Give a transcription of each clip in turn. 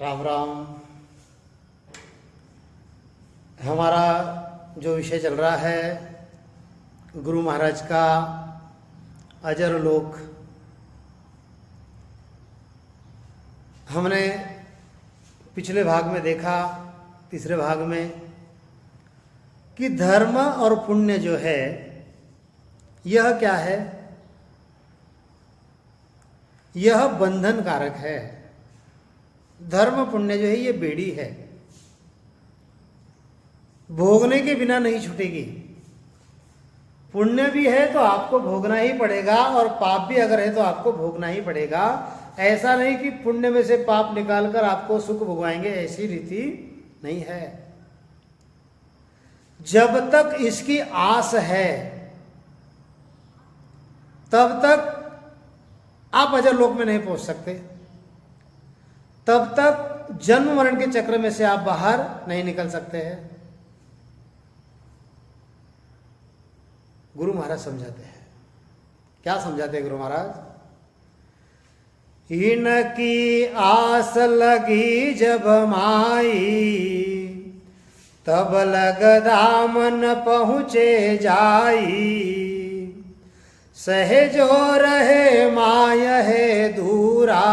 राम राम। हमारा जो विषय चल रहा है गुरु महाराज का अजर लोक। हमने पिछले भाग में देखा, तीसरे भाग में, कि धर्म और पुण्य जो है यह क्या है? यह बंधन कारक है। धर्म पुण्य जो है ये बेड़ी है, भोगने के बिना नहीं छूटेगी। पुण्य भी है तो आपको भोगना ही पड़ेगा, और पाप भी अगर है तो आपको भोगना ही पड़ेगा। ऐसा नहीं कि पुण्य में से पाप निकालकर आपको सुख भोगवाएंगे, ऐसी रीति नहीं है। जब तक इसकी आस है तब तक आप अजर लोक में नहीं पहुंच सकते, तब तक जन्म मरण के चक्र में से आप बाहर नहीं निकल सकते हैं। गुरु महाराज समझाते हैं। क्या समझाते हैं गुरु महाराज? इनकी आस लगी जब माई, तब लग दामन पहुँचे जाई। सहजो रहे माय है दूरा,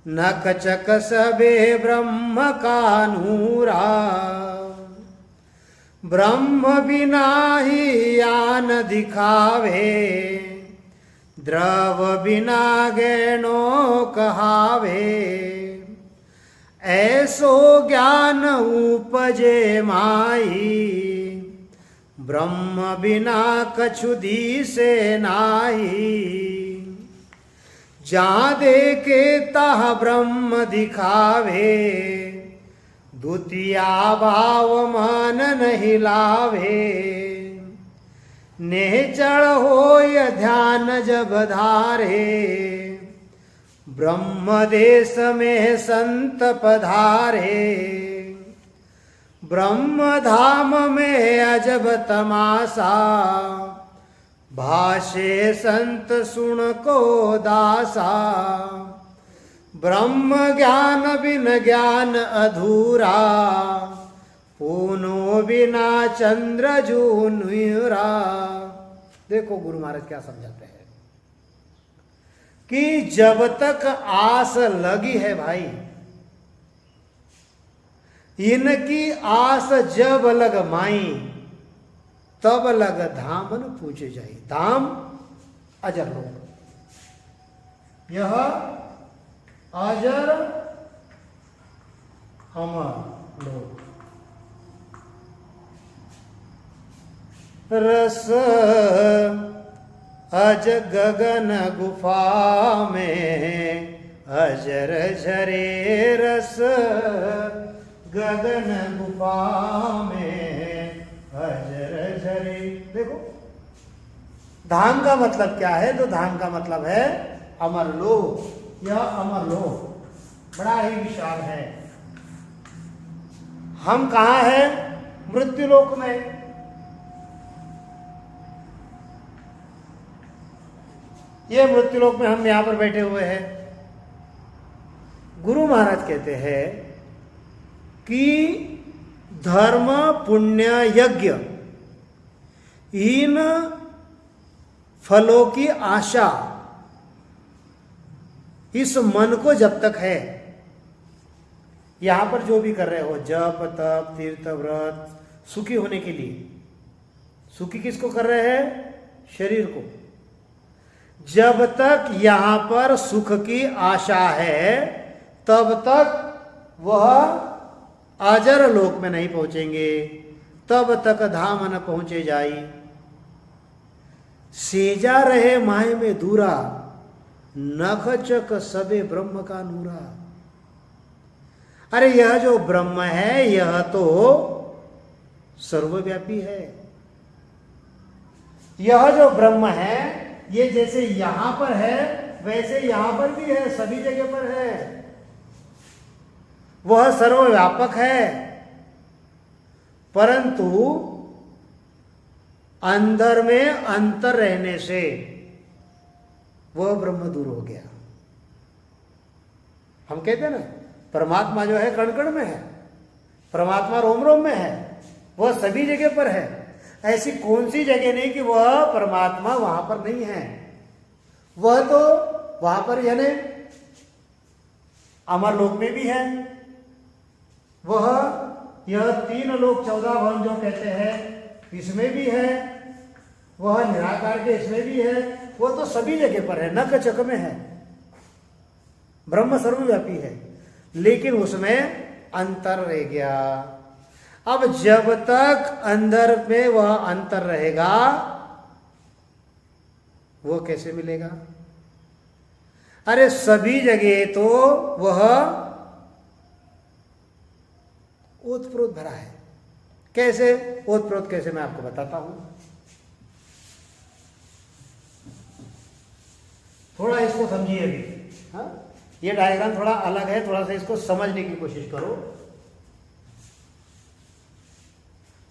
नकचक सबे ब्रह्म का नूरा। ब्रह्म बिना ही यान दिखावे, द्रव बिना गैनो कहावे। ऐसो ज्ञान उपजे माई, ब्रह्म बिना कछु दिसे नाई। जहाँ देखे तह ब्रह्म दिखावे, द्वितीया भाव मन नहीं लावे। नेचर होय ध्यान जब धारे, ब्रह्म देश में संत पधारे। ब्रह्म धाम में अजब तमाशा, भाषे संत सुन को दासा। ब्रह्म ज्ञान बिन ज्ञान अधूरा, पूनो बिना चंद्र जू नुरा। देखो गुरु महाराज क्या समझाते हैं कि जब तक आस लगी है भाई, इनकी आस जब लग माई, तब लग धामन पूछे जाई। धाम अजर लोक, यह अजर अमर लोक। रस अज गगन गुफा में, अजर झरे रस गगन गुफा में, अजर झरे। देखो धाम का मतलब क्या है? तो धाम का मतलब है अमर लोक। यह अमर लोक बड़ा ही विशाल है। हम कहाँ हैं? मृत्यु लोक में। यह मृत्यु लोक में हम यहां पर बैठे हुए हैं। गुरु महाराज कहते हैं कि धर्म पुण्य यज्ञ, इन फलों की आशा इस मन को जब तक है, यहां पर जो भी कर रहे हो, जप तप तीर्थ व्रत, सुखी होने के लिए, सुखी किसको कर रहे हैं? शरीर को। जब तक यहां पर सुख की आशा है, तब तक वह अजर लोक में नहीं पहुंचेंगे, तब तक धाम न पहुंचे जाई। सेजा रहे माय में दूरा, नख चक सबे ब्रह्म का नूरा। अरे यह जो ब्रह्म है यह तो सर्वव्यापी है। यह जो ब्रह्म है ये जैसे यहां पर है वैसे यहां पर भी है, सभी जगह पर है। वह सर्वव्यापक है, परंतु अंदर में अंतर रहने से वह ब्रह्म दूर हो गया। हम कहते हैं ना परमात्मा जो है कण कण में है, परमात्मा रोम रोम में है, वह सभी जगह पर है। ऐसी कौन सी जगह नहीं कि वह परमात्मा वहां पर नहीं है। वह तो वहां पर यानी अमर लोक में भी है, वह यह 3 लोक 14 भवन जो कहते हैं इसमें भी है, वह निराकार के इसमें भी है, वो तो सभी जगह पर है, नक चक में है, ब्रह्म सर्वव्यापी है। लेकिन उसमें अंतर रह गया। अब जब तक अंदर में वह अंतर रहेगा वो कैसे मिलेगा? अरे सभी जगह तो वह ओतप्रोत भरा है। कैसे ओतप्रोत, कैसे मैं आपको बताता हूं। थोड़ा इसको समझिए अभी। हाँ, ये डायग्राम थोड़ा अलग है, थोड़ा सा इसको समझने की कोशिश करो।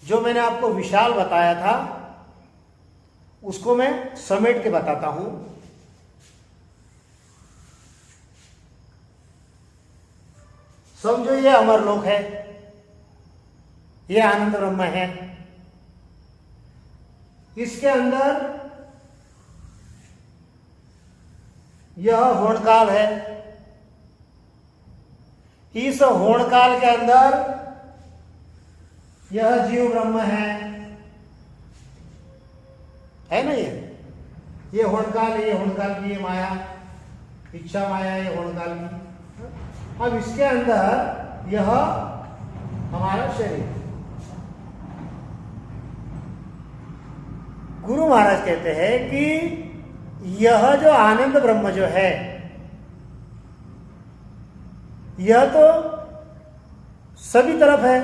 जो मैंने आपको विशाल बताया था उसको मैं समेट के बताता हूं। समझो ये अमरलोक है, ये आनंद ब्रह्म है, इसके अंदर यह होणकाल है, इस होणकाल के अंदर यह जीव ब्रह्म है ना। ये होणकाल, ये होणकाल की ये माया, इच्छा माया, ये होणकाल की। अब इसके अंदर यह हमारा शरीर। गुरु महाराज कहते हैं कि यह जो आनंद ब्रह्म जो है, यह तो सभी तरफ है।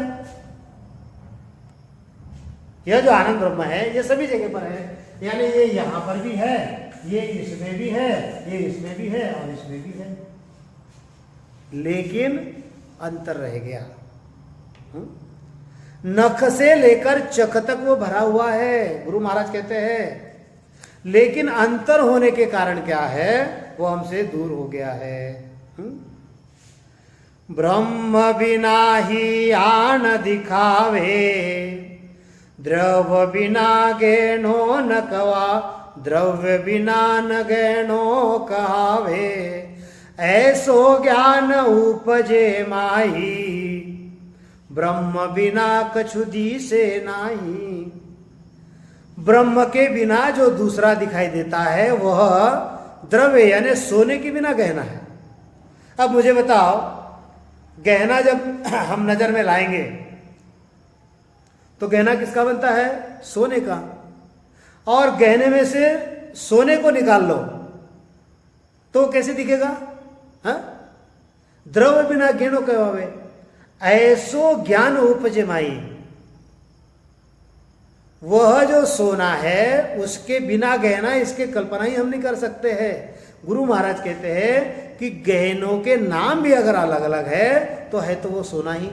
यह जो आनंद ब्रह्म है ये सभी जगह पर है, यानी ये यहां पर भी है, ये इसमें भी है, ये इसमें भी है और इसमें भी है। लेकिन अंतर रह गया। नख से लेकर चख तक वो भरा हुआ है, गुरु महाराज कहते हैं। लेकिन अंतर होने के कारण क्या है, वो हमसे दूर हो गया है। ब्रह्म बिना ही आन दिखावे, द्रव बिना गैनो न कवा, द्रव्य बिना न गैनो कहावे। ऐसो ज्ञान उपजे माही, ब्रह्म बिना कछु दिसे नाही। ब्रह्म के बिना जो दूसरा दिखाई देता है वह द्रव्य यानी सोने के बिना गहना है। अब मुझे बताओ, गहना जब हम नजर में लाएंगे तो गहना किसका बनता है? सोने का। और गहने में से सोने को निकाल लो तो कैसे दिखेगा? हाँ, द्रव्य बिना ज्ञानो कहवावे, ऐसो ज्ञान उपजे माई। वह जो सोना है उसके बिना गहना, इसके कल्पना ही हम नहीं कर सकते हैं। गुरु महाराज कहते हैं कि गहनों के नाम भी अगर अलग अलग है तो है तो वो सोना ही।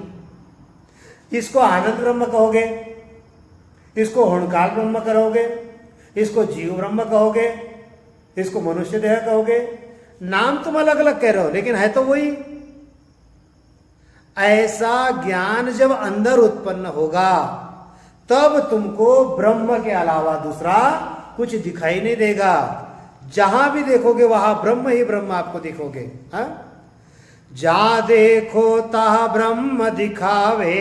इसको आनंद ब्रह्म कहोगे, इसको होणकाल ब्रह्म कहोगे, इसको जीव ब्रह्म कहोगे, इसको मनुष्य देह कहोगे। नाम तुम अलग अलग कह रहे हो लेकिन है तो वही। ऐसा ज्ञान जब अंदर उत्पन्न होगा तब तुमको ब्रह्म के अलावा दूसरा कुछ दिखाई नहीं देगा। जहां भी देखोगे वहां ब्रह्म ही ब्रह्म आपको दिखोगे। हाँ, जा देखो ता ब्रह्म दिखावे,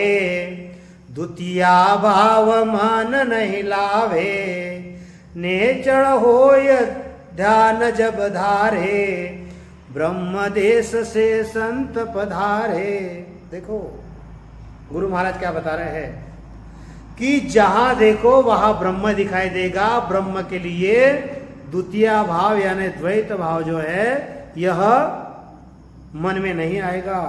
द्वितीया भाव मन नहीं लावे। नेचर होय ध्यान जब धारे, ब्रह्म देश से संत पधारे। देखो गुरु महाराज क्या बता रहे हैं कि जहां देखो वहां ब्रह्म दिखाई देगा। ब्रह्म के लिए द्वितीय भाव यानी द्वैत भाव जो है यह मन में नहीं आएगा।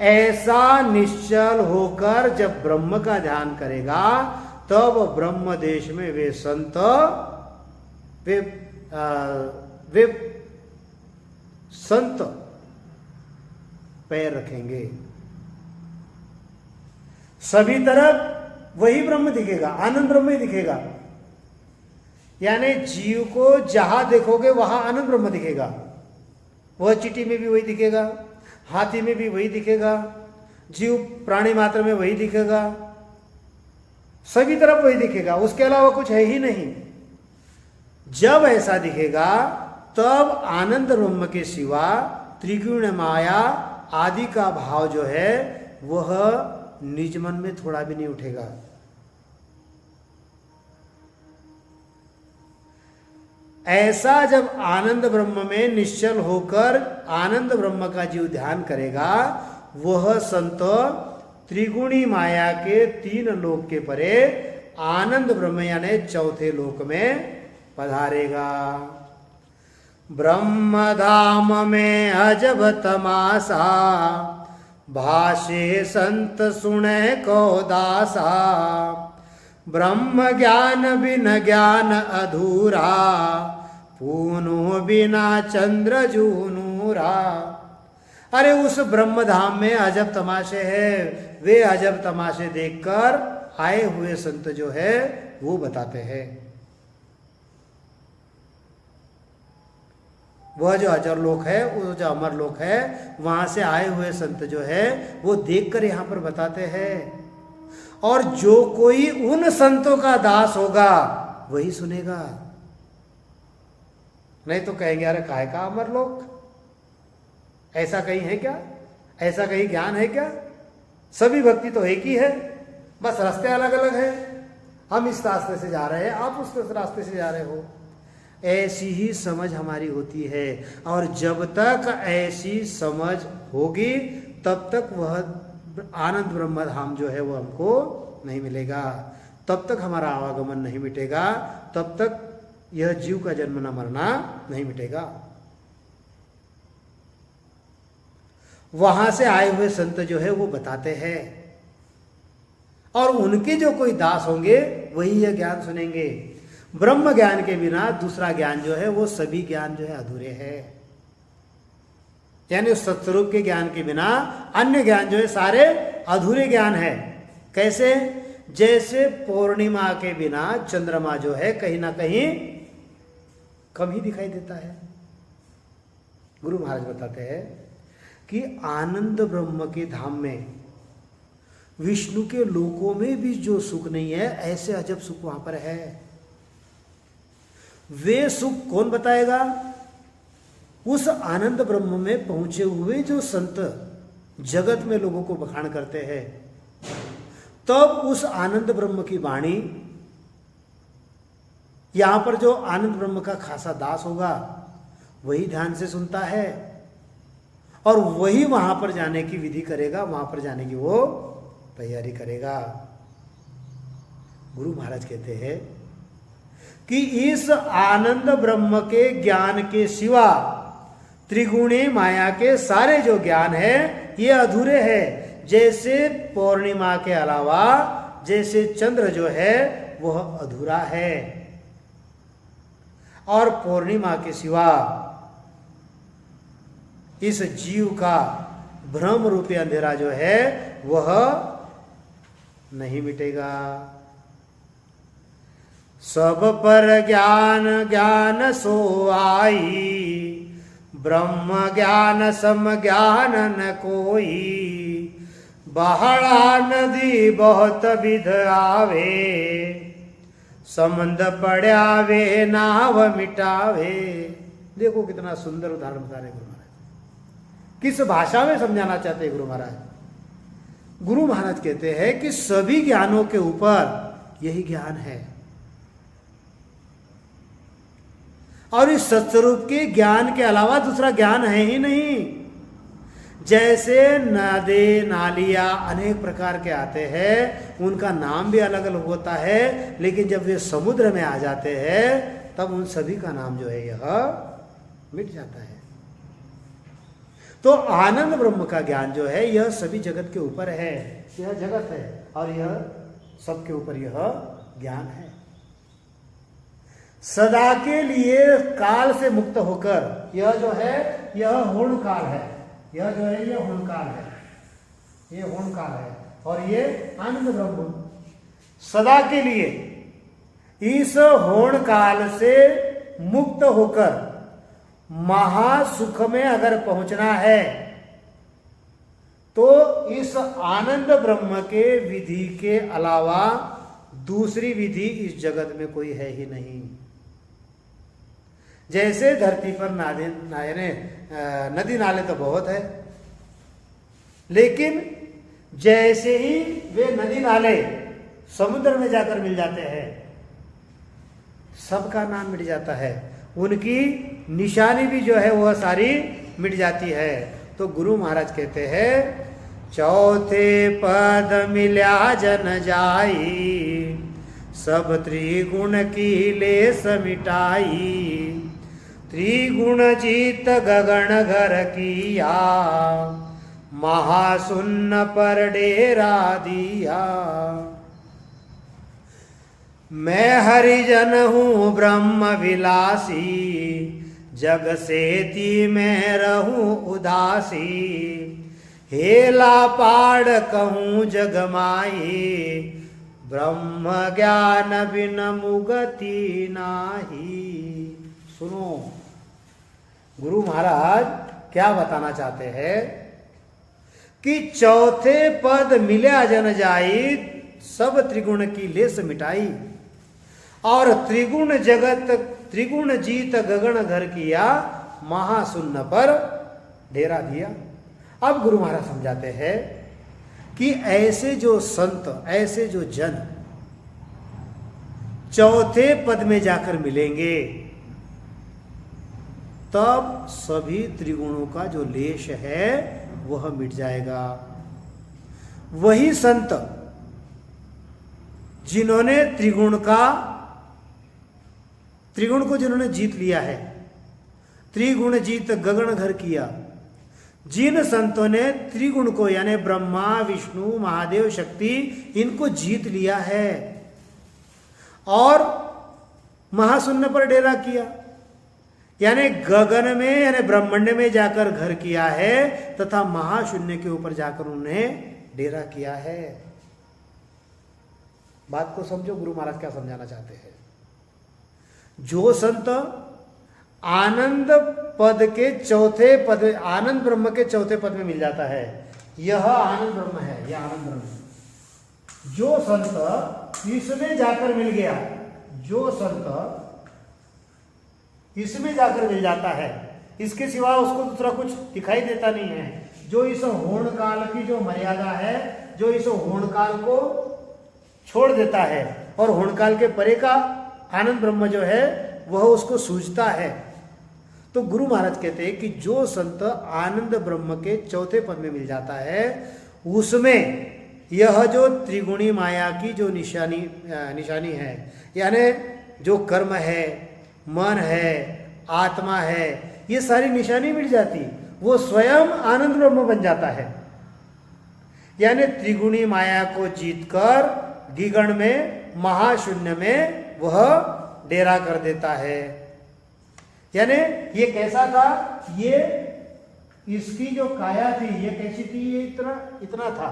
ऐसा निश्चल होकर जब ब्रह्म का ध्यान करेगा तब ब्रह्म देश में वे संत वे संत पैर रखेंगे। सभी तरफ वही ब्रह्म दिखेगा, आनंद ब्रह्म ही दिखेगा। यानी जीव को जहां देखोगे वहां आनंद ब्रह्म दिखेगा। वह चींटी में भी वही दिखेगा, हाथी में भी वही दिखेगा, जीव प्राणी मात्र में वही दिखेगा, सभी तरफ वही दिखेगा, उसके अलावा कुछ है ही नहीं। जब ऐसा दिखेगा तब आनंद ब्रह्म के सिवा त्रिगुण माया आदि का भाव जो है वह निज मन में थोड़ा भी नहीं उठेगा। ऐसा जब आनंद ब्रह्म में निश्चल होकर आनंद ब्रह्म का जीव ध्यान करेगा, वह संत त्रिगुणी माया के 3 लोक के परे आनंद ब्रह्म यानी चौथे लोक में पधारेगा। ब्रह्म धाम में अजब तमाशा, भाषे संत सुने को दासा। ब्रह्म ज्ञान बिन ज्ञान अधूरा, पूनो बिना चंद्र जूनूरा। अरे उस ब्रह्म धाम में अजब तमाशे हैं। वे अजब तमाशे देखकर आए हुए संत जो है वो बताते हैं। वह जो अजर लोक है, वो जो अमर लोक है, वहां से आए हुए संत जो है वो देखकर यहां पर बताते हैं। और जो कोई उन संतों का दास होगा वही सुनेगा, नहीं तो कहेंगे अरे काहे का अमर लोक, ऐसा कहीं है क्या, ऐसा कहीं ज्ञान है क्या? सभी भक्ति तो एक ही है, बस रास्ते अलग अलग है। हम इस रास्ते से जा रहे हैं, आप उस रास्ते से जा रहे हो। ऐसी ही समझ हमारी होती है। और जब तक ऐसी समझ होगी तब तक वह आनंद ब्रह्म धाम जो है वो हमको नहीं मिलेगा, तब तक हमारा आवागमन नहीं मिटेगा, तब तक यह जीव का जन्म न मरना नहीं मिटेगा। वहां से आए हुए संत जो है वो बताते हैं, और उनके जो कोई दास होंगे वही यह ज्ञान सुनेंगे। ब्रह्म ज्ञान के बिना दूसरा ज्ञान जो है वो सभी ज्ञान जो है अधूरे हैं। यानी उस सत्स्वरूप के ज्ञान के बिना अन्य ज्ञान जो है सारे अधूरे ज्ञान है। कैसे? जैसे पूर्णिमा के बिना चंद्रमा जो है कहीं ना कहीं कम ही दिखाई देता है। गुरु महाराज बताते हैं कि आनंद ब्रह्म के धाम में विष्णु के लोकों में भी जो सुख नहीं है, ऐसे अजब सुख वहां पर है। वे सुख कौन बताएगा? उस आनंद ब्रह्म में पहुंचे हुए जो संत जगत में लोगों को बखान करते हैं, तब उस आनंद ब्रह्म की वाणी, यहां पर जो आनंद ब्रह्म का खासा दास होगा वही ध्यान से सुनता है, और वही वहां पर जाने की विधि करेगा, वहां पर जाने की वो तैयारी करेगा। गुरु महाराज कहते हैं कि इस आनंद ब्रह्म के ज्ञान के सिवा त्रिगुणी माया के सारे जो ज्ञान है ये अधूरे हैं। जैसे पूर्णिमा के अलावा जैसे चंद्र जो है वह अधूरा है, और पूर्णिमा के सिवा इस जीव का भ्रम रूपी अंधेरा जो है वह नहीं मिटेगा। सब पर ज्ञान ज्ञान सो आई, ब्रह्म ज्ञान सम ज्ञान न कोई। बहड़ा नदी बहुत विध आवे, समंद पड़या वे नाव मिटावे। देखो कितना सुंदर उदाहरण बता रहे गुरु महाराज। किस भाषा में समझाना चाहते हैं गुरु महाराज? गुरु महाराज कहते हैं कि सभी ज्ञानों के ऊपर यही ज्ञान है, और इस सत्स्वरूप के ज्ञान के अलावा दूसरा ज्ञान है ही नहीं। जैसे नदी नालियां अनेक प्रकार के आते हैं, उनका नाम भी अलग अलग होता है, लेकिन जब वे समुद्र में आ जाते हैं तब उन सभी का नाम जो है यह मिट जाता है। तो आनंद ब्रह्म का ज्ञान जो है यह सभी जगत के ऊपर है। यह जगत है और यह सबके ऊपर यह ज्ञान है। सदा के लिए काल से मुक्त होकर यह जो है यह होण काल है, यह जो है यह होण काल है, ये होण काल है, और ये आनंद ब्रह्म सदा के लिए इस होण काल से मुक्त होकर महासुख में अगर पहुंचना है तो इस आनंद ब्रह्म के विधि के अलावा दूसरी विधि इस जगत में कोई है ही नहीं। जैसे धरती पर नदी नाले तो बहुत है, लेकिन जैसे ही वे नदी नाले समुद्र में जाकर मिल जाते हैं, सबका नाम मिट जाता है, उनकी निशानी भी जो है वह सारी मिट जाती है। तो गुरु महाराज कहते हैं, चौथे पद मिल्या जन जाई, सब त्रिगुण की लेस मिटाई, त्रिगुण जीत गगन घर किया, महाशून्य पर डेरा दिया। मैं हरिजन हूँ ब्रह्म विलासी, जग सेती मैं रहूं उदासी, हेला पाड़ कहूँ जग माई, ब्रह्म ज्ञान बिन मुगति नाही। सुनो, गुरु महाराज क्या बताना चाहते हैं कि चौथे पद मिल्या जन जाई, सब त्रिगुण की लेस मिटाई, और त्रिगुण जगत त्रिगुण जीत गगन घर किया, महाशून्य पर डेरा दिया। अब गुरु महाराज समझाते हैं कि ऐसे जो संत, ऐसे जो जन चौथे पद में जाकर मिलेंगे, तब सभी त्रिगुणों का जो लेश है वह मिट जाएगा। वही संत जिन्होंने त्रिगुण को जिन्होंने जीत लिया है, त्रिगुण जीत गगन घर किया, जिन संतों ने त्रिगुण को यानी ब्रह्मा विष्णु महादेव शक्ति इनको जीत लिया है और महाशून्य पर डेरा किया, यानी गगन में यानी ब्रह्मांड में जाकर घर किया है तथा महाशून्य के ऊपर जाकर उन्होंने डेरा किया है। बात को समझो, गुरु महाराज क्या समझाना चाहते हैं। जो संत आनंद पद के चौथे पद, आनंद ब्रह्म के चौथे पद में मिल जाता है, यह आनंद ब्रह्म है, यह आनंद ब्रह्म। जो संत इसमें जाकर मिल गया, जो संत इसमें जाकर मिल जाता है, इसके सिवा उसको दूसरा कुछ दिखाई देता नहीं है। जो इस होण काल की जो मर्यादा है, जो इस होण काल को छोड़ देता है और होण काल के परे का आनंद ब्रह्म जो है वह उसको सूझता है। तो गुरु महाराज कहते हैं कि जो संत आनंद ब्रह्म के चौथे पद में मिल जाता है, उसमें यह जो त्रिगुणी माया की जो निशानी है, यानी जो कर्म है, मन है, आत्मा है, ये सारी निशानी मिट जाती, वो स्वयं आनंद ब्रह्म बन जाता है। यानी त्रिगुणी माया को जीतकर द्विगुण में, महाशून्य में वह डेरा कर देता है। यानी ये कैसा था, ये इसकी जो काया थी ये कैसी थी, ये इतना था,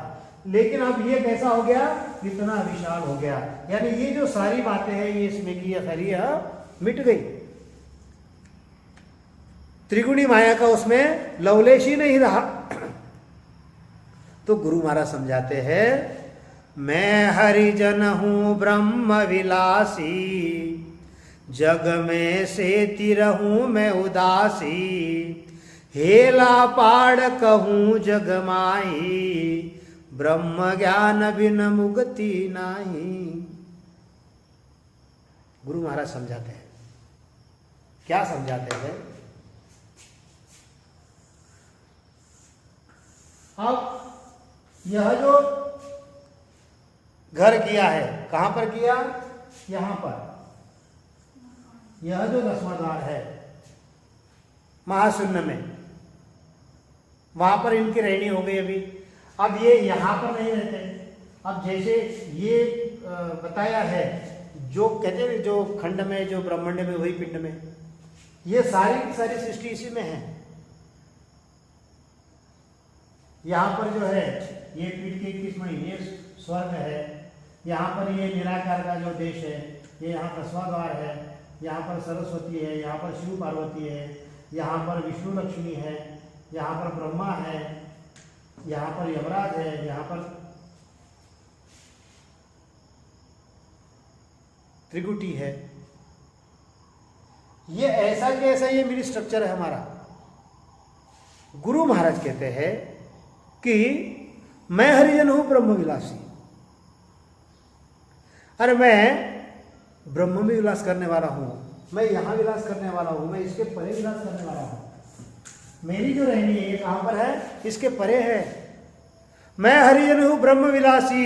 लेकिन अब ये कैसा हो गया, इतना विशाल हो गया। यानी ये जो सारी बातें हैं ये इसमें की सारी मिट गई, त्रिगुणी माया का उसमें लवलेश ही नहीं रहा। तो गुरु महाराज समझाते हैं, मैं हरिजन हूं ब्रह्म विलासी, जग में सेती रहूं मैं उदासी, हेला पाड़ कहूं जग माई, ब्रह्म ज्ञान बिन मुक्ति नाही। गुरु महाराज समझाते हैं, क्या समझाते हैं। अब यह जो घर किया है, कहां पर किया, यहां पर, यह जो 10वां द्वार है महाशून्य में, वहां पर इनकी रहनी हो गई अभी। अब ये यहां पर नहीं रहते। अब जैसे ये बताया है, जो कहते हैं जो खंड में, जो ब्रह्मांड में, वही पिंड में, ये सारी की सारी सृष्टि इसी में है। यहाँ पर जो है ये पीठ के 21वां, ये स्वर्ग है। यहाँ पर ये निराकार का जो देश है, ये यहाँ 10वां द्वार है। यहाँ पर सरस्वती है, यहाँ पर शिव पार्वती है, यहाँ पर विष्णु लक्ष्मी है, यहाँ पर ब्रह्मा है, यहाँ पर यमराज है, यहाँ पर त्रिकुटी है। ये ऐसा कि ऐसा ये मिनी स्ट्रक्चर है हमारा। गुरु महाराज कहते हैं कि मैं हरिजन हूं ब्रह्म विलासी। अरे मैं ब्रह्म में विलास करने वाला हूं, मैं यहां विलास करने वाला हूं, मैं इसके परे विलास करने वाला हूं। मेरी जो रहनी है ये कहां पर है? इसके परे है। मैं हरिजन हूं ब्रह्म विलासी,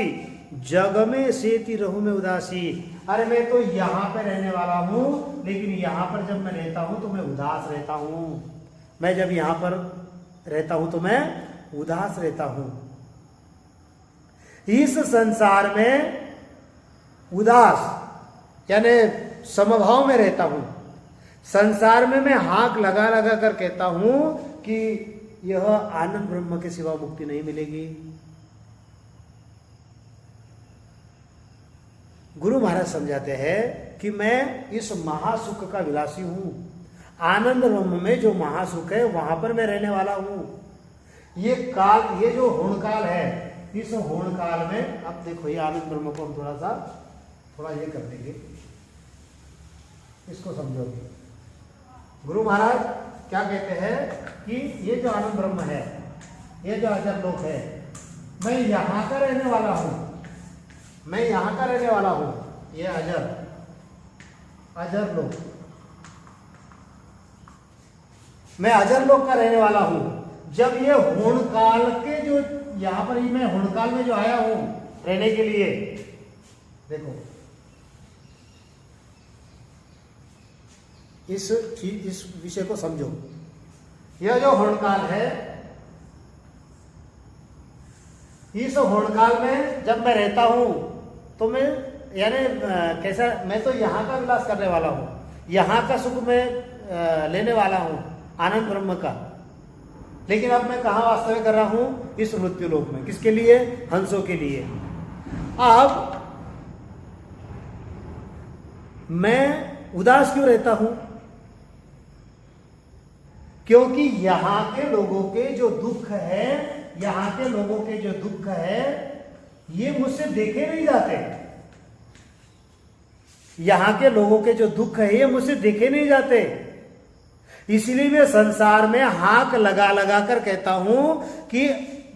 जग में सेती रहूं मैं उदासी। अरे मैं तो यहां पर रहने वाला हूं, लेकिन यहां पर जब मैं रहता हूं तो मैं उदास रहता हूं। मैं जब यहां पर रहता हूं तो मैं उदास रहता हूं। इस संसार में उदास यानी समभाव में रहता हूं। संसार में मैं हाक लगा लगा कर कहता हूं कि यह आनंद ब्रह्म के सिवा मुक्ति नहीं मिलेगी। गुरु महाराज समझाते हैं कि मैं इस महासुख का विलासी हूं। आनंद ब्रह्म में जो महासुख है वहां पर मैं रहने वाला हूं। ये काल, ये जो होण काल है, इस होण काल में अब देखो ये आनंद ब्रह्म को हम थोड़ा ये कर देंगे, इसको समझोगे। गुरु महाराज क्या कहते हैं कि ये जो आनंद ब्रह्म है, ये जो अजर लोक है, मैं यहां का रहने वाला हूं, मैं यहां का रहने वाला हूं। ये अजर लोक, मैं अजर लोक का रहने वाला हूं। जब ये होण काल के जो यहां पर ही मैं होण काल में जो आया हूं रहने के लिए, देखो इस विषय को समझो। यह जो होण काल है, इस होण काल में जब मैं रहता हूं तो मैं यानी कैसा, मैं तो यहां का विलास करने वाला हूं, यहां का सुख मैं लेने वाला हूं आनंद ब्रह्म का। लेकिन अब मैं कहां वास्तव्य कर रहा हूं? इस मृत्यु लोक में। किसके लिए? हंसों के लिए। अब मैं उदास क्यों रहता हूं? क्योंकि यहां के लोगों के जो दुख है, यहां के लोगों के जो दुख है, ये मुझसे देखे नहीं जाते। यहां के लोगों के जो दुख है ये मुझसे देखे नहीं जाते। इसलिए मैं संसार में हाक लगा लगा कर कहता हूं कि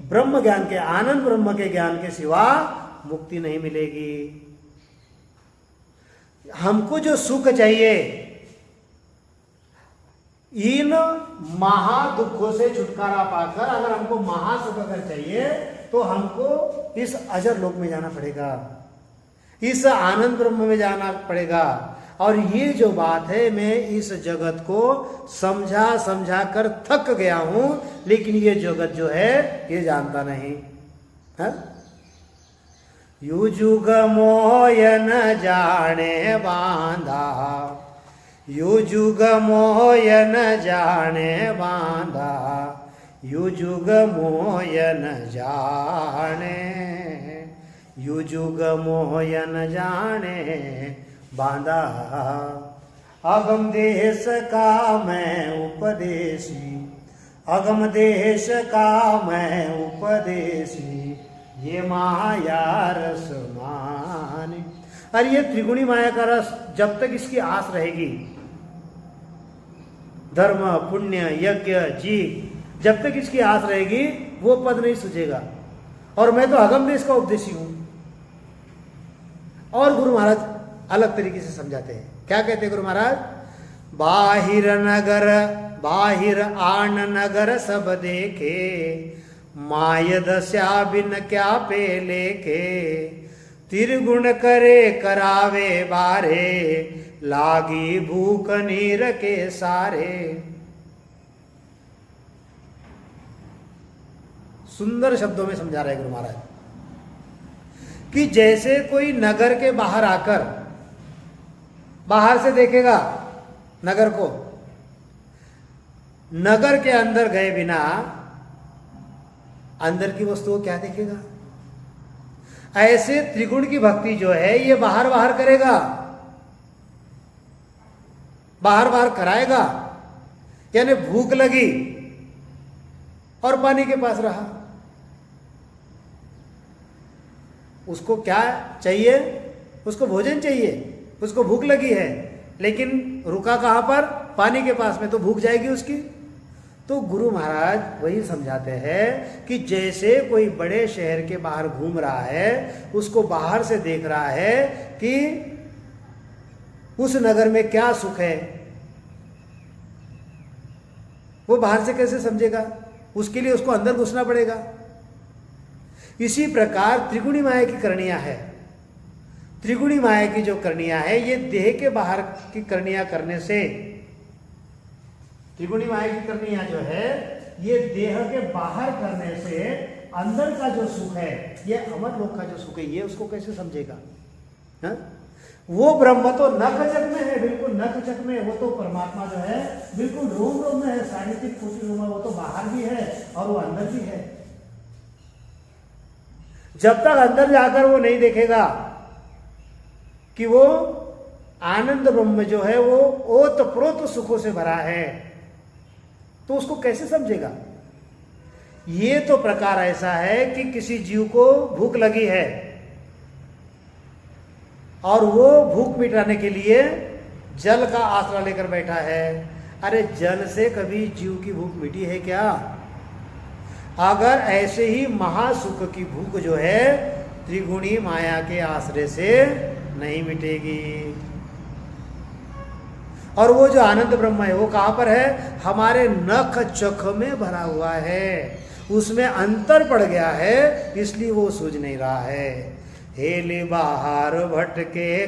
ब्रह्म ज्ञान के, आनंद ब्रह्म के ज्ञान के सिवा मुक्ति नहीं मिलेगी। हमको जो सुख चाहिए, इन महादुखों से छुटकारा पाकर अगर हमको महासुख अगर चाहिए तो हमको इस अजर लोक में जाना पड़ेगा, इस आनंद ब्रह्म में जाना पड़ेगा। और ये जो बात है, मैं इस जगत को समझा समझा कर थक गया हूं, लेकिन ये जगत जो है ये जानता नहीं है। यू जुग मोयन जाने बांधा, यू जुग मोयन जाने बांधा, यू जुग मोयन जाने, यू जुग मोयन जाने बांधा। अगम देश का मैं उपदेशी, अगम देश का मैं उपदेशी, ये माया रस माने। अरे ये त्रिगुणी माया का रस जब तक इसकी आस रहेगी, धर्म पुण्य यज्ञ जी, जब तक इसकी आस रहेगी वो पद नहीं सूझेगा। और मैं तो अगम देश का उपदेशी हूं। और गुरु महाराज अलग तरीके से समझाते हैं। क्या कहते हैं गुरु महाराज? बाहिर नगर, बाहिर आन नगर सब देखे, माय दशा बिन क्या पे लेके, त्रिगुण करे करावे बारे, लागी भूख नीर के सारे। सुंदर शब्दों में समझा रहे गुरु महाराज कि जैसे कोई नगर के बाहर आकर, बाहर से देखेगा नगर को, नगर के अंदर गए बिना अंदर की वस्तु को क्या देखेगा? ऐसे त्रिगुण की भक्ति जो है ये बाहर बाहर करेगा, बाहर बाहर कराएगा। यानी भूख लगी और पानी के पास रहा। उसको क्या चाहिए? उसको भोजन चाहिए, उसको भूख लगी है, लेकिन रुका कहाँ पर? पानी के पास में, तो भूख जाएगी उसकी। तो गुरु महाराज वही समझाते हैं कि जैसे कोई बड़े शहर के बाहर घूम रहा है, उसको बाहर से देख रहा है कि उस नगर में क्या सुख है, वो बाहर से कैसे समझेगा? उसके लिए उसको अंदर घुसना पड़ेगा। इसी प्रकार त्रिगुणी माया की करणियां है। त्रिगुणी माया की जो करणियां है, ये देह के बाहर की करणियां करने से, त्रिगुणी माया की करणियां जो है ये देह के बाहर करने से अंदर का जो सुख है, ये अमर लोक का जो सुख है, ये उसको कैसे समझेगा? हा? वो ब्रह्म तो न खचक में है, बिल्कुल न खचक में। वो तो परमात्मा जो है बिल्कुल रोम रोम में है, सानिध्य कोटि रोम, वो तो बाहर भी है और वो अंदर भी है। जब तक अंदर जाकर वो नहीं देखेगा कि वो आनंद ब्रह्म जो है वो ओतप्रोत सुखों से भरा है, तो उसको कैसे समझेगा? ये तो प्रकार ऐसा है कि किसी जीव को भूख लगी है और वो भूख मिटाने के लिए जल का आसरा लेकर बैठा है। अरे जल से कभी जीव की भूख मिटी है क्या? अगर ऐसे ही महासुख की भूख जो है त्रिगुणी माया के आश्रय से नहीं मिटेगी। और वो जो आनंद ब्रह्म है वो कहां पर है? हमारे नख चख में भरा हुआ है, उसमें अंतर पड़ गया है, इसलिए वो सूझ नहीं रहा है। हेले बाहर भटके